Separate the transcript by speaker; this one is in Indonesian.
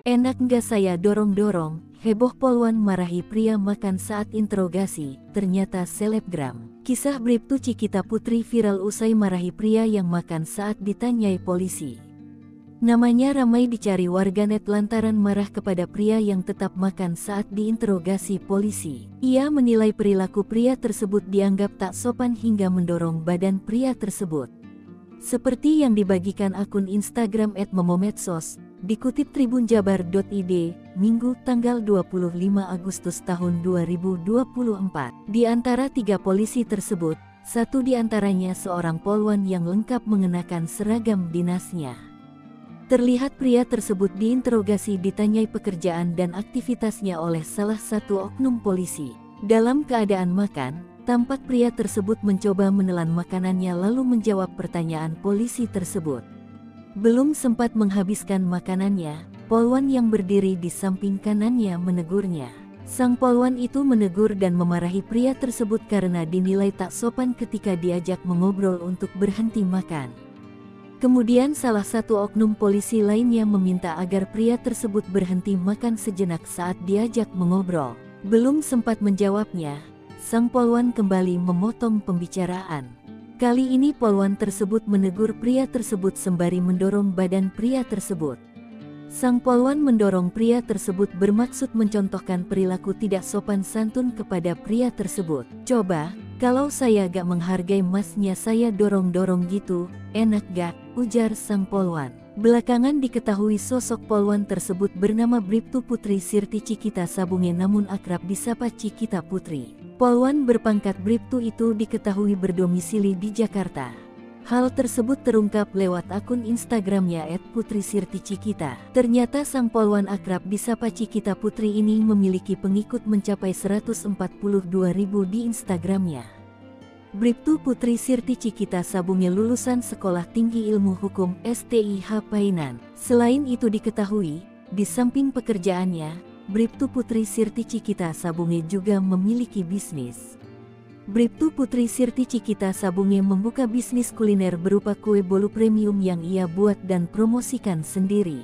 Speaker 1: Enak nggak saya dorong-dorong, heboh Polwan marahi pria makan saat interogasi, ternyata selebgram. Kisah Bribtu Cikita Putri viral usai marahi pria yang makan saat ditanyai polisi. Namanya ramai dicari warganet lantaran marah kepada pria yang tetap makan saat diinterogasi polisi. Ia menilai perilaku pria tersebut dianggap tak sopan hingga mendorong badan pria tersebut. Seperti yang dibagikan akun Instagram @momomedsos, dikutip tribunjabar.id, Minggu tanggal 25 Agustus tahun 2024. Di antara 3 polisi tersebut, satu di antaranya seorang polwan yang lengkap mengenakan seragam dinasnya. Terlihat pria tersebut diinterogasi ditanyai pekerjaan dan aktivitasnya oleh salah satu oknum polisi. Dalam keadaan makan, tampak pria tersebut mencoba menelan makanannya lalu menjawab pertanyaan polisi tersebut. Belum sempat menghabiskan makanannya, polwan yang berdiri di samping kanannya menegurnya. Sang polwan itu menegur dan memarahi pria tersebut karena dinilai tak sopan ketika diajak mengobrol untuk berhenti makan. Kemudian salah satu oknum polisi lainnya meminta agar pria tersebut berhenti makan sejenak saat diajak mengobrol. Belum sempat menjawabnya, sang polwan kembali memotong pembicaraan. Kali ini polwan tersebut menegur pria tersebut sembari mendorong badan pria tersebut. Sang polwan mendorong pria tersebut bermaksud mencontohkan perilaku tidak sopan santun kepada pria tersebut. "Coba, kalau saya gak menghargai masnya saya dorong-dorong gitu, enak gak?" ujar sang polwan. Belakangan diketahui sosok polwan tersebut bernama Bribtu Putri Sirti Cikita Sabunge namun akrab disapa Cikita Putri. Polwan berpangkat Bribtu itu diketahui berdomisili di Jakarta. Hal tersebut terungkap lewat akun Instagramnya @putrisirticikita. Ternyata sang polwan akrab disapa Cikita Putri ini memiliki pengikut mencapai 142.000 di Instagramnya. Bribtu Putri Sirti Cikita Sabunge lulusan Sekolah Tinggi Ilmu Hukum STIH Painan. Selain itu diketahui, di samping pekerjaannya, Bribtu Putri Sirti Cikita Sabunge juga memiliki bisnis. Bribtu Putri Sirti Cikita Sabunge membuka bisnis kuliner berupa kue bolu premium yang ia buat dan promosikan sendiri.